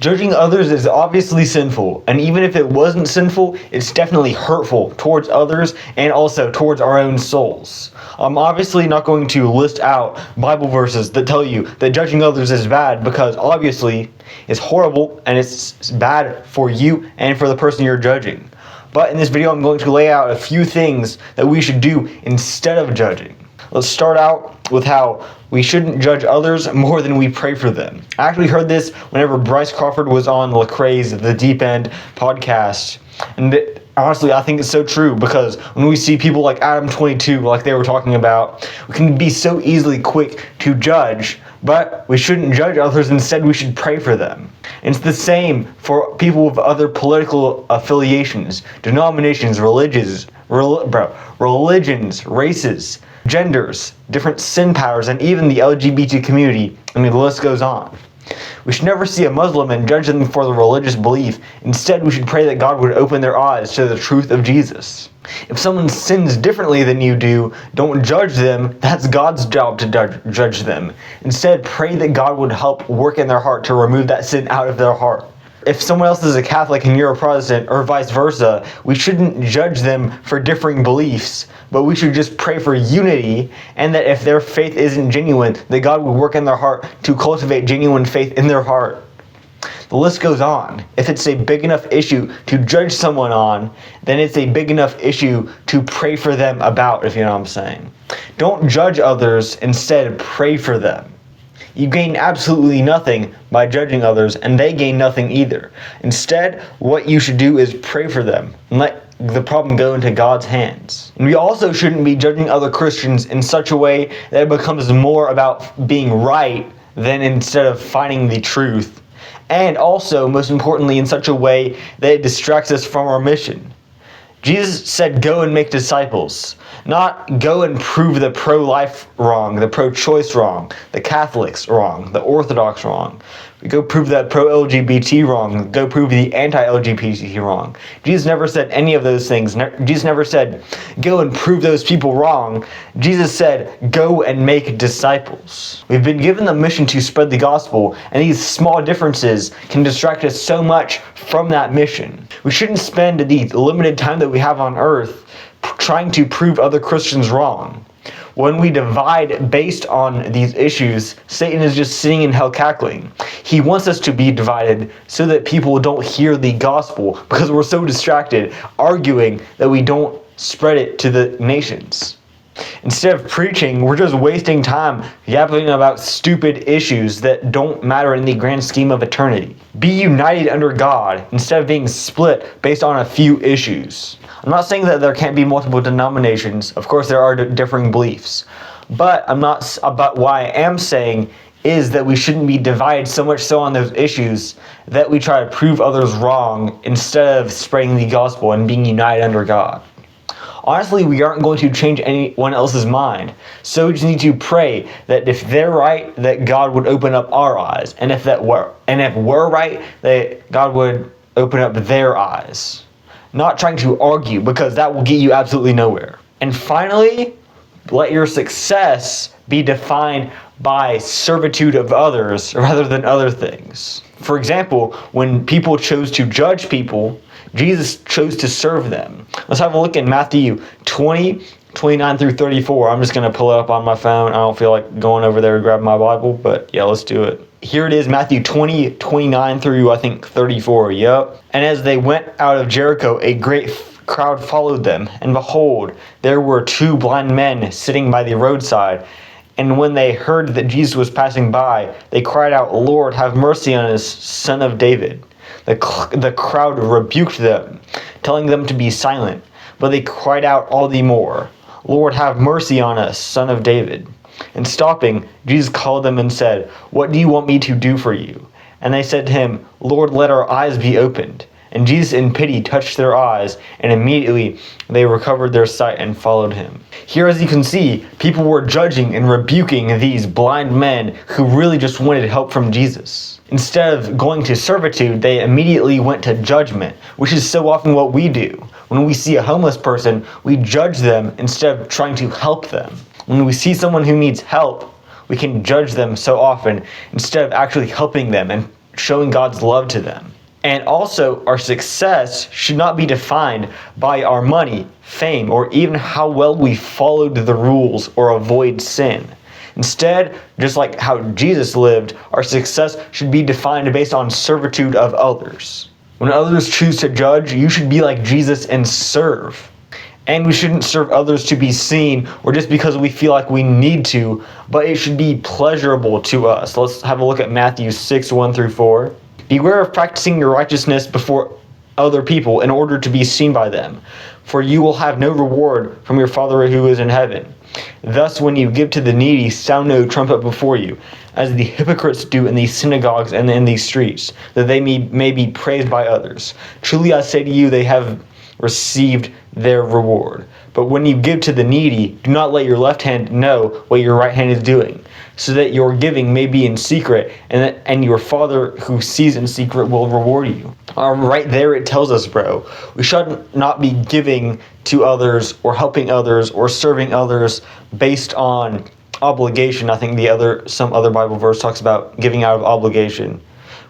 Judging others is obviously sinful, and even if it wasn't sinful, it's definitely hurtful towards others and also towards our own souls. I'm obviously not going to list out Bible verses that tell you that judging others is bad, because obviously it's horrible and it's bad for you and for the person you're judging. But in this video, I'm going to lay out a few things that we should do instead of judging. Let's start out with how we shouldn't judge others more than we pray for them. I actually heard this whenever Bryce Crawford was on Lecrae's The Deep End podcast. And honestly, I think it's so true, because when we see people like Adam22, like they were talking about, we can be so easily quick to judge, but we shouldn't judge others. Instead, we should pray for them. And it's the same for people with other political affiliations, denominations, religions, races, genders, different sin powers, and even the LGBT community. I mean, the list goes on. We should never see a Muslim and judge them for their religious belief. Instead, we should pray that God would open their eyes to the truth of Jesus. If someone sins differently than you do, don't judge them. That's God's job to judge them. Instead, pray that God would help work in their heart to remove that sin out of their heart. If someone else is a Catholic and you're a Protestant, or vice versa, we shouldn't judge them for differing beliefs, but we should just pray for unity, and that if their faith isn't genuine, that God would work in their heart to cultivate genuine faith in their heart. The list goes on. If it's a big enough issue to judge someone on, then it's a big enough issue to pray for them about, if you know what I'm saying. Don't judge others, instead pray for them. You gain absolutely nothing by judging others, and they gain nothing either. Instead, what you should do is pray for them and let the problem go into God's hands. And we also shouldn't be judging other Christians in such a way that it becomes more about being right than instead of finding the truth. And also, most importantly, in such a way that it distracts us from our mission. Jesus said, go and make disciples, not go and prove the pro-life wrong, the pro-choice wrong, the Catholics wrong, the Orthodox wrong. We go prove that pro-LGBT wrong, go prove the anti-LGBT wrong. Jesus never said any of those things. Jesus never said, go and prove those people wrong. Jesus said, go and make disciples. We've been given the mission to spread the gospel, and these small differences can distract us so much from that mission. We shouldn't spend the limited time that we have on earth trying to prove other Christians wrong. When we divide based on these issues, Satan is just sitting in hell cackling. He wants us to be divided so that people don't hear the gospel, because we're so distracted arguing that we don't spread it to the nations. Instead of preaching, we're just wasting time yapping about stupid issues that don't matter in the grand scheme of eternity. Be united under God instead of being split based on a few issues. I'm not saying that there can't be multiple denominations. Of course, there are differing beliefs. But what I am saying is that we shouldn't be divided so much so on those issues that we try to prove others wrong instead of spreading the gospel and being united under God. Honestly, we aren't going to change anyone else's mind. So we just need to pray that if they're right, that God would open up our eyes. And if we're right, that God would open up their eyes. Not trying to argue, because that will get you absolutely nowhere. And finally, let your success be defined by servitude of others rather than other things. For example, when people chose to judge people, Jesus chose to serve them. Let's have a look at Matthew 20, 29 through 34. I'm just going to pull it up on my phone. I don't feel like going over there to grab my Bible, but yeah, let's do it. Here it is, Matthew 20, 29 through, I think, 34. Yep. And as they went out of Jericho, a great crowd followed them. And behold, there were two blind men sitting by the roadside. And when they heard that Jesus was passing by, they cried out, Lord, have mercy on us, Son of David. The crowd rebuked them, telling them to be silent. But they cried out all the more, Lord, have mercy on us, Son of David. And stopping, Jesus called them and said, what do you want me to do for you? And they said to him, Lord, let our eyes be opened. And Jesus in pity touched their eyes, and immediately they recovered their sight and followed him. Here, as you can see, people were judging and rebuking these blind men who really just wanted help from Jesus. Instead of going to servitude, they immediately went to judgment, which is so often what we do. When we see a homeless person, we judge them instead of trying to help them. When we see someone who needs help, we can judge them so often instead of actually helping them and showing God's love to them. And also, our success should not be defined by our money, fame, or even how well we followed the rules or avoid sin. Instead, just like how Jesus lived, our success should be defined based on servitude of others. When others choose to judge, you should be like Jesus and serve. And we shouldn't serve others to be seen or just because we feel like we need to, but it should be pleasurable to us. Let's have a look at Matthew 6:1-4. Beware of practicing your righteousness before other people in order to be seen by them, for you will have no reward from your Father who is in heaven. Thus, when you give to the needy, sound no trumpet before you, as the hypocrites do in the synagogues and in the streets, that they may be praised by others. Truly I say to you, they have received their reward. But when you give to the needy, do not let your left hand know what your right hand is doing, so that your giving may be in secret, and your Father who sees in secret will reward you. Right there it tells us, bro, we should not be giving to others or helping others or serving others based on obligation. I think some other Bible verse talks about giving out of obligation,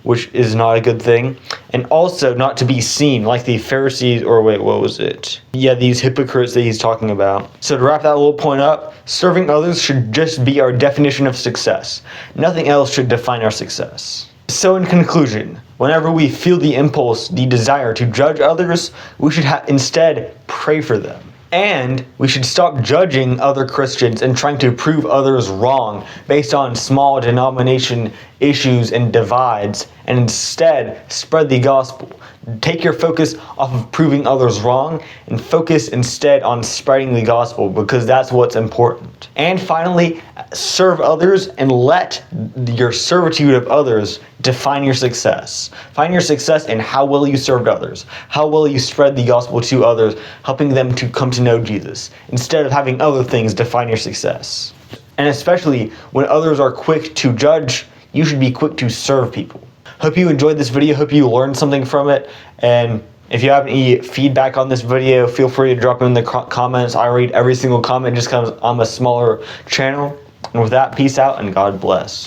which is not a good thing. And also not to be seen like the Pharisees, or wait, what was it? Yeah, these hypocrites that he's talking about. So to wrap that little point up, serving others should just be our definition of success. Nothing else should define our success. So in conclusion, whenever we feel the impulse, the desire to judge others, we should instead pray for them. And we should stop judging other Christians and trying to prove others wrong based on small denomination issues and divides, and instead spread the gospel. Take your focus off of proving others wrong and focus instead on spreading the gospel, because that's what's important. And finally, serve others and let your servitude of others define your success. Find your success in how well you served others, how well you spread the gospel to others, helping them to come to know Jesus, instead of having other things define your success. And especially when others are quick to judge, you should be quick to serve people. Hope you enjoyed this video. Hope you learned something from it. And if you have any feedback on this video, feel free to drop it in the comments. I read every single comment just because I'm a smaller channel. And with that, peace out and God bless.